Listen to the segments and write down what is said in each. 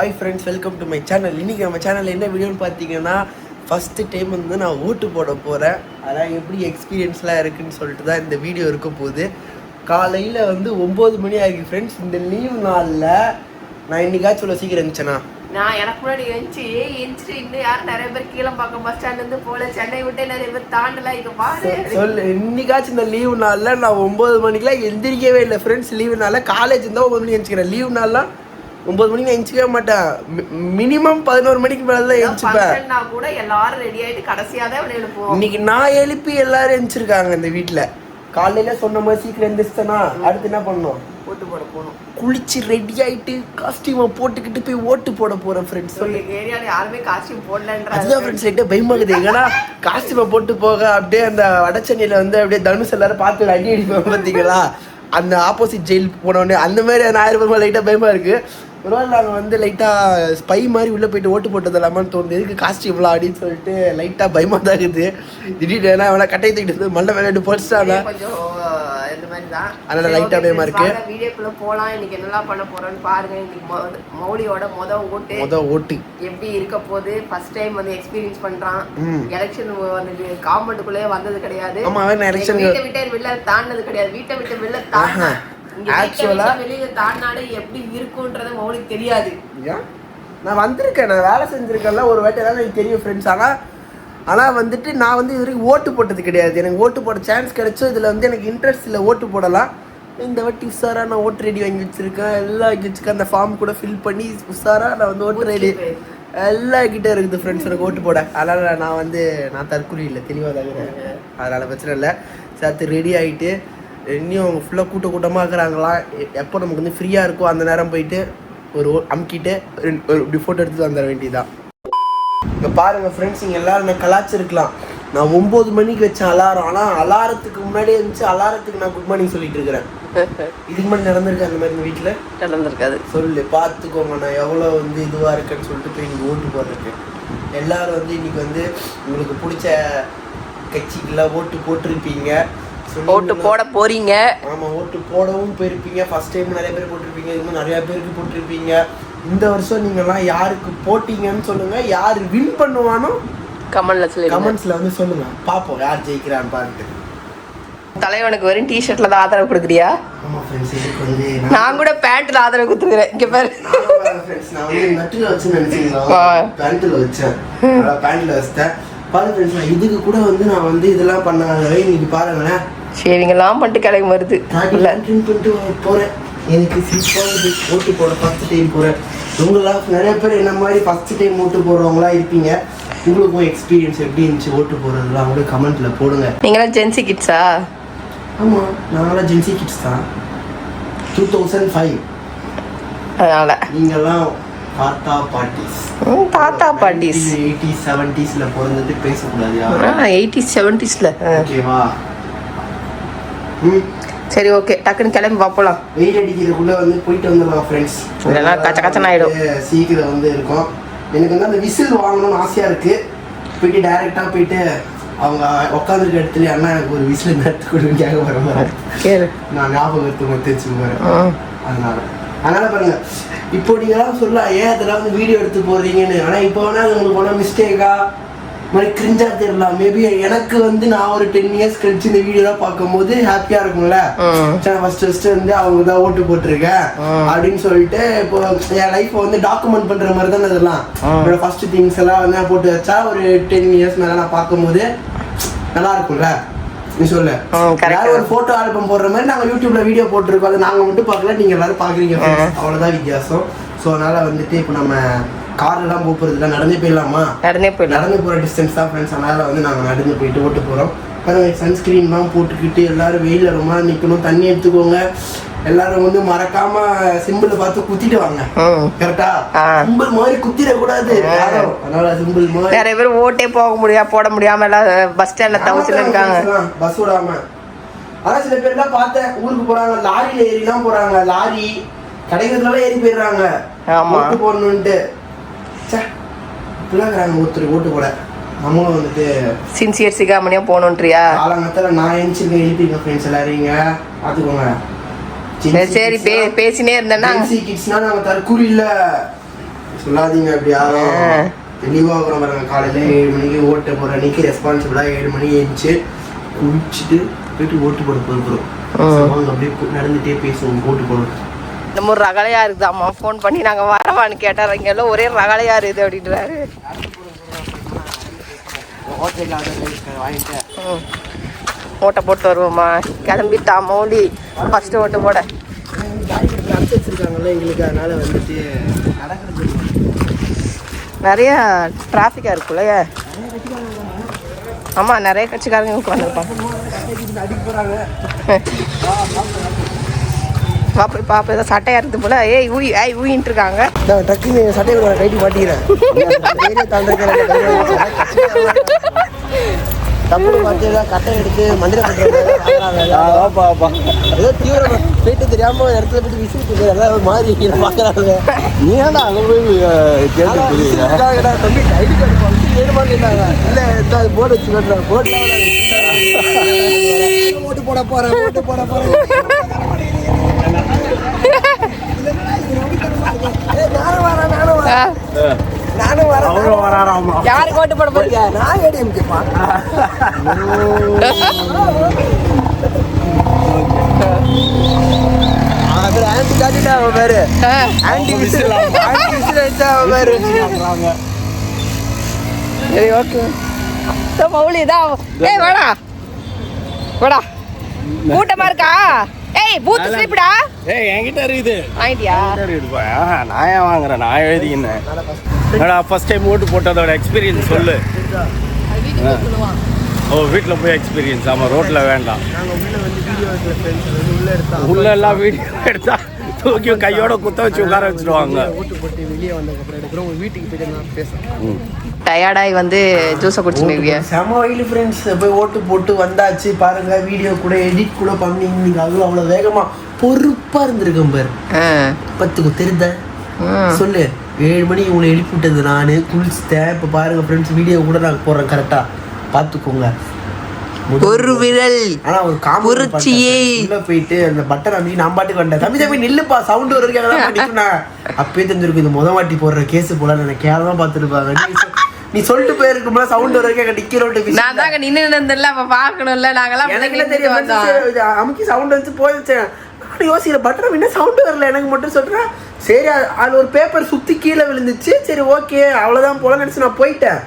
Hi friends, welcome to my channel. இன்றைக்கி நம்ம சேனலில் என்ன வீடியோன்னு பார்த்தீங்கன்னா, ஃபஸ்ட்டு டைம் வந்து நான் ஓட்டு போட போகிறேன். அதான் எப்படி எக்ஸ்பீரியன்ஸ்லாம் இருக்குதுன்னு சொல்லிட்டு தான் இந்த வீடியோ இருக்க போகுது. காலையில் வந்து 9 மணி ஆகி ஃப்ரெண்ட்ஸ். இந்த லீவ் நாளில் நான் இன்றைக்காச்சும் இவ்வளோ சீக்கிரம் இருந்துச்சேண்ணா. நான் எனக்கு முன்னாடி எழுந்துட்டு இன்னும் யாரும் நிறைய பேர் கீழே பார்க்க பஸ் ஸ்டாண்ட்லேருந்து போல, சென்னை விட்டே நிறைய பேர் தாண்டலாம். இங்கே பாரு சொல்லு, இன்னைக்காச்சும் இந்த லீவு நாளில் நான் 9 மணிக்கெலாம் எந்திரிக்கவே இல்லை ஃப்ரெண்ட்ஸ். லீவு நாளில் காலேஜ் இருந்தால் 9 மணிக்கு எழுந்திக்கிறேன். லீவு நாள்லாம் 9 மணிக்கு எழுந்திக்கவே மாட்டேன். மினிமம் 11 மணிக்கு மேலே தான் எழுந்திப்பேன். கூட எல்லாரும் ரெடி ஆகிட்டு கடைசியாக தான் எழுப்போம். இன்னைக்கு நான் எழுப்பி எல்லாரும் எழுந்திருக்காங்க இந்த வீட்டில். காலையில சொன்ன மாதிரி சீக்கிரம் எழுந்திரிச்சேன்னா அடுத்து என்ன பண்ணோம்? ஓட்டு போட போகணும். குளிச்சு ரெடி ஆகிட்டு காஸ்டியூமை போட்டுக்கிட்டு போய் ஓட்டு போட போகிறேன் ஃப்ரெண்ட்ஸ். சொல்லி ஏரியாவில் யாருமே காஸ்டியூம் போடலன்ற அதுதான் ஃப்ரெண்ட்ஸ் லைட்டாக பயமாகுது. ஏன்னா காஸ்டியூமை போட்டு போக அப்படியே அந்த வடச்சென்னையில் வந்து அப்படியே தனுஷ் எல்லாரும் பார்த்து அடி அடிப்போம் பார்த்தீங்களா, அந்த ஆப்போசிட் ஜெயில் போனோடனே அந்த மாதிரி 1000 ரூபாய் லைட்டாக பயமாக இருக்குது. ஒரு நாள் நாங்கள் வந்து லைட்டாக ஸ்பை மாதிரி உள்ளே போயிட்டு ஓட்டு போட்டது இல்லாமான்னு தோணுது. எதுக்கு காஸ்டியூம்லாம் அப்படின்னு சொல்லிட்டு லைட்டாக பயமாக தான் இருக்குது. திடீர்னு ஏன்னா அவனை கட்டை தூக்கிட்டு மண்டை விளையாட்டு போச்சுட்டாங்க. கொஞ்சம் இந்த மாதிரி தான், அதனால லைட்டாக பயமாக இருக்குது. வீடியோக்குள்ளே போகலாம். இன்னைக்கு என்னெல்லாம் பண்ண போகிறோன்னு பாருங்கள். இன்னைக்கு மௌலியோட மொதல் ஓட்டு எப்படி இருக்க போகுது. ஃபர்ஸ்ட் டைம் வந்து எக்ஸ்பீரியன்ஸ் பண்ணுறான். எலெக்ஷன் வந்து காம்பவுண்டுக்குள்ளே வந்தது கிடையாது. வீட்டை விட்டு வெளில தாண்டினது கிடையாது. வீட்டை விட்டு வெளில தாண்டினா வெளியில தாண்டினாலே எப்படி இருக்கும்ன்றது மௌலிக்கு தெரியாது. நான் வந்திருக்கேன், நான் வேலை செஞ்சுருக்கேன்ல ஒரு வாட்டி தான் எனக்கு தெரியும் ஃப்ரெண்ட்ஸ். ஆனால் வந்துட்டு நான் வந்து இது வரைக்கும் ஓட்டு போட்டது கிடையாது. எனக்கு ஓட்டு போட சான்ஸ் கிடைச்சோம். இதில் வந்து எனக்கு இன்ட்ரெஸ்ட் இல்லை ஓட்டு போடலாம். இந்த வாட்டி உஷாராக நான் ஓட்டு ரெடி வாங்கி வச்சுருக்கேன். எல்லாம் வாங்கி வச்சுருக்கேன். அந்த ஃபார்ம் கூட ஃபில் பண்ணி உஷாராக நான் வந்து ஓட்டு ரெடி எல்லாம் கிட்டே இருக்குது ஃப்ரெண்ட்ஸ் எனக்கு ஓட்டு போட. அதனால் நான் தற்கொலை இல்லை, தெளிவாக தகுறேன். அதனால் பிரச்சனை இல்லை. சேர்த்து ரெடி ஆகிட்டு இன்னும் அவங்க ஃபுல்லாக கூட்டமாக இருக்கிறாங்களா, எப்போ நமக்கு வந்து ஃப்ரீயாக இருக்கோ அந்த நேரம் போயிட்டு ஒரு அமுக்கிட்டு இப்படி ஃபோட்டோ எடுத்துட்டு வந்துட வேண்டியதான். இங்கே பாருங்கள் ஃப்ரெண்ட்ஸ், இங்கே எல்லோரும் நான் கலாச்சிருக்கலாம். நான் 9 மணிக்கு வச்சேன் அலாரம். ஆனால் அலாரத்துக்கு முன்னாடியே இருந்துச்சு. அலாரத்துக்கு நான் குட் மார்னிங் சொல்லிட்டு இருக்கிறேன். இதுக்கு முன்னாடி நடந்திருக்கு அந்த மாதிரி வீட்டில் நடந்திருக்காது. சொல்லு, பார்த்துக்கோங்க நான் எவ்வளோ வந்து இதுவாக இருக்கேன்னு சொல்லிட்டு போய் இன்றைக்கி ஓட்டு போடுறேன். எல்லோரும் வந்து இன்றைக்கி வந்து உங்களுக்கு பிடிச்ச கட்சிக்கெல்லாம் ஓட்டு போட்டிருப்பீங்க, ஓட்டு போட போறீங்க. ஆமாம், ஓட்டு போடவும் போயிருப்பீங்க. ஃபர்ஸ்ட் டைம் நிறைய பேர் போட்டிருப்பீங்க, இன்னும் நிறையா பேருக்கு போட்டிருப்பீங்க. இந்த வருஷம் நீங்கள்லாம் யாருக்கு போட்டீங்கன்னு சொல்லுங்கள். யார் வின் பண்ணுவானோ கமெண்ட்ஸில் வந்து சொல்லுங்கள். பார்ப்போம் யார் ஜெயிக்கிறான்னு பார்த்துட்டு. தலைவனுக்கு வெறும் டிஷர்ட்ல தான் ஆதரவு கொடுக்குறியா? ஆமாம் ஃப்ரெண்ட்ஸ், இதுக்கு வந்து நான் கூட பேண்ட்ல ஆதரவு கொடுத்துருக்கிறேன். இங்கே பாரு ஃப்ரெண்ட்ஸ், நான் வந்து நட்டில் வச்சு நினச்சிங்களா, பேண்ட்டில் வச்சேன். பேண்ட்டில் வச்சுட்டேன். பாருங்க ஃப்ரெண்ட்ஸ், நான் இதுக்கு கூட வந்து நான் வந்து இதெல்லாம் பண்ணாதவே இன்னைக்கு பாருங்களேன், ஷேவிங்கெல்லாம் பண்ணிட்டு கிளம்பி வருது. பண்ணிட்டு போகிறேன். எனக்கு சிரிப்பாக ஓட்டு போட ஃபஸ்ட் டைம் போகிறேன். உங்களாம் நிறைய பேர் என்ன மாதிரி ஃபஸ்ட் டைம் ஓட்டு போடுறவங்களா இருப்பீங்க. உங்களுக்கும் எக்ஸ்பீரியன்ஸ் எப்படி இருந்துச்சு ஓட்டு போடுறதுலாம் கூட கமெண்ட்டில் போடுங்க. நீங்களாம் ஜென்சி கிட்ஸா? ஆமாம், நாங்களாம் ஜென்சி கிட்ஸ் தான். 2005. அதனால் நீங்கள்லாம் தாத்தா பாட்டிஸ் 80s 70s பிறந்துட்டு பேசக்கூடாது. 80s 70s ஓகேவா? சரி, ஓகே, டக்குன்னு கிளம்பி பார்ப்போம். வெயில் அடிக்கிறதுக்குள்ள வந்து போயிட்டு வந்துடலாம் ஃப்ரெண்ட்ஸ். இல்லைன்னா கச்ச கச்சன் ஆகிடும். சீக்கிரம் வந்து இருக்கும். எனக்கு வந்து அந்த விசில் வாங்கணும்னு ஆசையாக இருக்குது. போயிட்டு டைரெக்டாக போயிட்டு அவங்க உட்காந்துருக்க இடத்துல அண்ணா எனக்கு ஒரு விசில் எடுத்து கொடுன்னு கேட்க வர மாதிரி கேளு. நான் ஞாபகத்தை மட்டும் வச்சுக்குவேன். அதனால பாருங்க, இப்போ நீங்களாம் சொல்லலாம் ஏன் அதெல்லாம் வந்து வீடியோ எடுத்து போடுறீங்கன்னு. ஆனால் இப்போ வேணா அது உங்களுக்கு போனால் மிஸ்டேக்கா மாதிரி கிரிஞ்சாக தெரியலாம். மேபி எனக்கு வந்து நான் ஒரு 10 இயர்ஸ் கழிச்சு இந்த வீடியோலாம் பார்க்கும்போது ஹாப்பியாக இருக்கும்ல. ஃபர்ஸ்ட் வந்து அவங்க தான் ஓட்டு போட்டிருக்கேன் அப்படின்னு சொல்லிட்டு இப்போ என் லைஃப்பை வந்து டாக்குமெண்ட் பண்ணுற மாதிரி தானே இதெல்லாம். என்னோட ஃபர்ஸ்ட் திங்ஸ் எல்லாம் வந்து நான் போட்டு வச்சா ஒரு 10 இயர்ஸ் மேலே நான் பார்க்கும்போது நல்லா இருக்கும்ல. நீ சொல்லு, யாரும் ஒரு போட்டோ ஆல்பம் போடுற மாதிரி நாங்கள் யூடியூப்ல வீடியோ போட்டிருக்கோம். அதை நாங்கள் மட்டும் பார்க்கல, நீங்கள் எல்லாரும் பார்க்குறீங்க. அவ்வளோதான் வித்தியாசம். ஸோ அதனால் வந்துட்டு இப்போ நம்ம கார்லாம் போகிறதுல நடந்தே போயிடலாமா? நடந்து போகிற டிஸ்டன்ஸ் தான் ஃப்ரெண்ட்ஸ். அதனால் வந்து நாங்கள் நடந்து போயிட்டு ஓட்டு போகிறோம். சன்ஸ்கிரீன்லாம் போட்டுக்கிட்டு எல்லோரும் வெயிலில் ரொம்ப நிற்கணும். தண்ணி எடுத்துக்கோங்க. எல்லாரும் வந்து மறக்காம சிம்பிள் பார்த்து குத்திட்டு வாங்க. கரெக்டா? சிம்பிள் மாதிரி குத்திடக்கூடாது. அதனால சிம்பிள் மாதிரி நிறைய பேர் ஓட்டே போட முடியாம எல்லாம் பஸ் ஸ்டாண்ட்ல தவிச்சுட்டு இருக்காங்க. பஸ் விடாம. ஆனால் சில பேர்லாம் பார்த்தேன், ஊருக்கு போகிறாங்க, லாரியில் ஏறிலாம் போகிறாங்க. லாரி கடைகளுக்கெல்லாம் ஏறி போயிடுறாங்க ஓட்டு போடணுன்ட்டு. இப்படிலாம் ஒருத்தர் ஓட்டு போட நம்மளும் வந்துட்டு சின்சியர் சிகாமணியாக போகணுன்றியா? காலங்கத்தில் நான் எழுந்திருக்கேன், எழுப்பிங்க ஃப்ரெண்ட்ஸ் எல்லாரையுங்க பார்த்துக்கோங்க. சரி பேசினே இருந்தேன்னா ஜென்சி கிட்ஸ்னா நாங்கள் தற்கூரி இல்லை, சொல்லாதீங்க அப்படியா தெளிவாக பாருங்க. காலையில் 7 மணிக்கு ஓட்ட போகிற அன்னைக்கு ரெஸ்பான்சிபிளாக 7 மணி எழுந்துச்சு குளிச்சுட்டு போயிட்டு ஓட்டு போட போகிறோம். அப்படியே நடந்துகிட்டே பேசுவோம் ஓட்டு போடுவோம். நம்ம ஒரு ரகலையா இருக்குது. அம்மா ஃபோன் பண்ணி நாங்கள் வரவான்னு கேட்டார். இங்கே எல்லாம் ஒரே ரகலையா இருக்குது அப்படின்றாரு. ஓட்டை போட்டு வருவோம்மா. கிளம்பிட்டா மௌலி ஃபஸ்ட்டு ஓட்டு போட வச்சுருக்காங்கல்ல எங்களுக்கு. அதனால வந்துட்டு நடக்கிறது நிறைய டிராஃபிக்காக இருக்குல்ல. ஆமாம் நிறைய கட்சிக்காரங்க உட்காந்துருப்பாங்க. பாப்பா பாப்பா ஏதோ சட்டையாக இருக்குது போல. ஏய் ஊய் ஐய் ஊயின்ட்டு இருக்காங்க. நான் டக்குன்னு சட்டையை கைட்டி மாட்டிக்கிறேன். தப்பு பார்த்தா கட்டை எடுத்து மந்திர ஏதோ தீவிரம் போயிட்டு தெரியாம இடத்துல போயிட்டு விசிட்டு எல்லாம் மாறி பார்க்குறாங்க. நீ ஏன்டா அங்கே போய் கேட்டு தம்பி ஐடி கார்டு வேணுமா கேட்டாங்க. இல்லை இந்த போர்டு வச்சு கட்டுறேன். போர்டு ஓட்டு போட போகிறேன் ஓட்டு போட போகிறேன். நானும் வரேன். யாருக்கு ஓட்டு போட போறீங்க? நான் ஏடிஎம்கேப்பா. ஆன்டி காட்டிட்டா அவன் பேரு. ஆன்டி விசில் அடிச்சா அவன் பேரு. சரி ஓகே. மௌலி தான். ஏய் வாடா வாடா. கூட்டமா இருக்கா? ஏய் பூத் ஸ்லிப்டா. ஏய் என்கிட்ட இருக்குது. வாங்கிட்டியா? நான் ஏன் வாங்குறேன்? நான் எழுதிக்கினேன். என்னடா ஃபர்ஸ்ட் டைம் ஓட்டு போட்டதோட எக்ஸ்பீரியன்ஸ் சொல்லு. ஓ வீட்டில் போய் எக்ஸ்பீரியன்ஸ். ஆமாம் ரோட்டில் வேண்டாம். உள்ள எல்லாம் வீடியோ எடுத்தா தூக்கி கையோட குத்த வச்சு உட்கார வச்சுருவாங்க. ஓட்டு போட்டு வெளியே வந்ததுக்கப்புறம் எடுக்கிறோம். உங்கள் வீட்டுக்கு போயிட்டு நான் பேசுகிறேன். டயர்டாகி வந்து ஜூஸை குடிச்சுருவீங்க. செம வயலு ஃப்ரெண்ட்ஸ். போய் ஓட்டு போட்டு வந்தாச்சு பாருங்க. வீடியோ கூட எடிட் கூட பண்ணி இன்னைக்கு அதுவும் அவ்வளோ வேகமாக பொறுப்பாக இருந்திருக்கேன் பாரு. 10க்கு தெரிந்த சொல்லு 7 மணி உங்களை எழுப்பி விட்டது நான் குளிச்சுட்டேன். இப்போ பாருங்க ஃப்ரெண்ட்ஸ் வீடியோ கூட நான் போடுறேன். கரெக்டாக பார்த்துக்கோங்க. ஒரு விரல் ஆனால் ஒரு காமுச்சியே உள்ள போயிட்டு அந்த பட்டன் அப்படி நான் பாட்டுக்கு வந்தேன். தம்பி தம்பி நில்லுப்பா சவுண்டு வரைக்கும் அப்பயே தெரிஞ்சிருக்கும் இது முத வாட்டி போடுற கேஸ் போல எனக்கு கேவலமா பார்த்துருப்பாங்க. நீ சொல்லிட்டு போயிருக்கும்போது சவுண்ட் வரைக்கும் நிக்கிறோட்டு நான் தாங்க நின்று இருந்தில்ல அப்ப பார்க்கணும்ல. நாங்கெல்லாம் அமுக்கி சவுண்ட் வச்சு போயிடுச்சேன். நானும் யோசிக்கிற பட்டன் என்ன சவுண்டு வரல எனக்கு மட்டும் சொல்றேன். சரி அது ஒரு பேப்பர் சுற்றி கீழே விழுந்துச்சு. சரி ஓகே அவ்வளோதான் போல நினச்சி நான் போயிட்டேன்.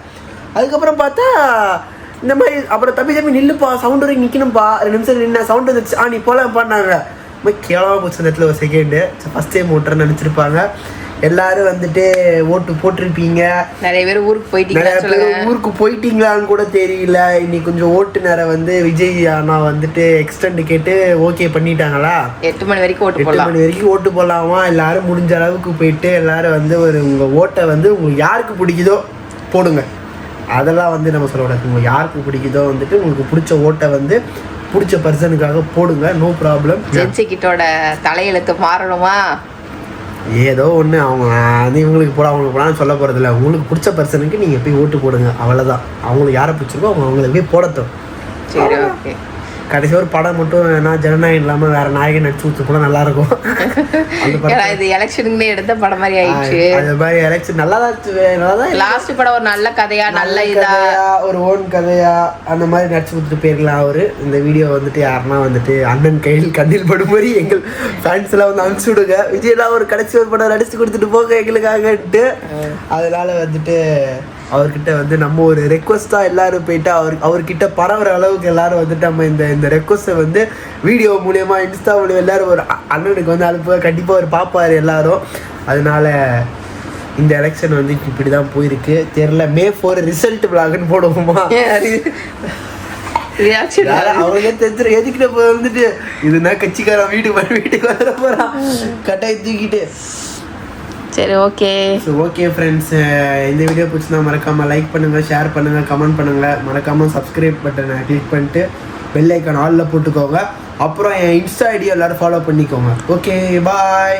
அதுக்கப்புறம் பார்த்தா இந்த மாதிரி அப்புறம் தம்பி தம்பி நில்லுப்பா சவுண்ட் வரைக்கும் நிற்கணும்ப்பா 2 நிமிஷம் நின்று சவுண்ட் வந்துச்சு. நீ போலாம் பண்ணாங்க. கேவலமாக போச்சு அந்த இடத்துல ஒரு செகண்டு. ஃபஸ்ட் டைம் ஓட்டுறேன்னு நினச்சிருப்பாங்க. எல்லாரும் வந்துட்டு ஓட்டு போட்டிருப்பீங்க. நிறைய பேர் ஊருக்கு போயிட்டீங்க. நிறைய பேர் ஊருக்கு போயிட்டீங்களான்னு கூட தெரியல. இன்னைக்கு கொஞ்சம் ஓட்டுநரை வந்து விஜய் அண்ணா வந்துட்டு எக்ஸ்டெண்ட் கேட்டு ஓகே பண்ணிட்டாங்களா. 8 மணி வரைக்கும் ஓட்டு போடலாம். 8 மணி வரைக்கும் ஓட்டு போடலாமா. எல்லாரும் முடிஞ்ச அளவுக்கு போயிட்டு எல்லாரும் வந்து ஒரு உங்கள் ஓட்டை வந்து உங்களுக்கு யாருக்கு பிடிக்குதோ போடுங்க. அதெல்லாம் வந்து நம்ம சொல்லக்கூடாது. உங்களுக்கு யாருக்கு பிடிக்குதோ வந்துட்டு உங்களுக்கு பிடிச்ச ஓட்டை வந்து பிடிச்ச பர்சனுக்காக போடுங்க. No problem. ஜென்சி கிட்டோட தலையெழுத்து மாறணுமா? ஏதோ ஒன்று அவங்க வந்து இவங்களுக்கு போட அவங்களுக்கு போடான்னு சொல்ல போகிறதில்ல. உங்களுக்கு பிடிச்ச பர்சனுக்கு நீங்கள் போய் ஓட்டு போடுங்க. அவ்வளோதான். அவங்களுக்கு யாரை பிடிச்சிருக்கோ அவங்களுக்கு போய் போடட்டும். சரி ஓகே. கடைசி ஒரு படம் மட்டும் வேணா ஜனநாயகம் இல்லாமல் வேற நாயகன் நடிச்சு ஊற்று கூட நல்லா இருக்கும். இது எலெக்ஷனுக்குன்னே எடுத்த படம் மாதிரி ஆயிடுச்சு. அது மாதிரி எலெக்ஷன் நல்லா தான். லாஸ்ட் படம் ஒரு நல்ல கதையா நல்ல இதா ஒரு ஓன் கதையா அந்த மாதிரி நடிச்சு கொடுத்துட்டு போயிருக்கலாம். அவரு இந்த வீடியோ வந்துட்டு யாருன்னா வந்துட்டு அண்ணன் கையில் கண்ணில் படும்படி எங்கள் ஃபேன்ஸ் எல்லாம் வந்து அனுப்பிச்சு விடுங்க. விஜயெல்லாம் ஒரு கடைசி ஒரு படம் நடிச்சு கொடுத்துட்டு போங்க எங்களுக்காகட்டு. அதனால வந்துட்டு அவர்கிட்ட வந்து நம்ம ஒரு ரெக்வஸ்ட்டாக எல்லாரும் போயிட்டு அவர்கிட்ட பரவுற அளவுக்கு எல்லாரும் வந்துட்டு நம்ம இந்த ரெக்வஸ்ட்டை வந்து வீடியோ மூலயமா இன்ஸ்டா மூலியம் எல்லாரும் ஒரு அண்ணனுக்கு வந்து அனுப்ப கண்டிப்பாக ஒரு பார்ப்பார் எல்லாரும். அதனால இந்த எலெக்ஷன் வந்து இப்படி தான் போயிருக்கு. தெரியல மே 4 ரிசல்ட் விளாக்னு போடுவோமா. அவங்களுக்கே தெரிஞ்சிடும் எதுக்கிட்ட வந்துட்டு இதுனா கட்சிக்காரன் வீட்டுக்கு வர போகிறான் கட்டாயி தூக்கிட்டு. சரி ஓகே. ஸோ ஓகே ஃப்ரெண்ட்ஸ், இந்த வீடியோ பிடிச்சினா மறக்காமல் லைக் பண்ணுங்கள், ஷேர் பண்ணுங்கள், கமெண்ட் பண்ணுங்கள். மறக்காமல் சப்ஸ்கிரைப் பட்டனை கிளிக் பண்ணிட்டு பெல் ஐக்கான் ஆலில் போட்டுக்கோங்க. அப்புறம் என் இன்ஸ்டா ஐடியா எல்லோரும் ஃபாலோ பண்ணிக்கோங்க. Okay bye.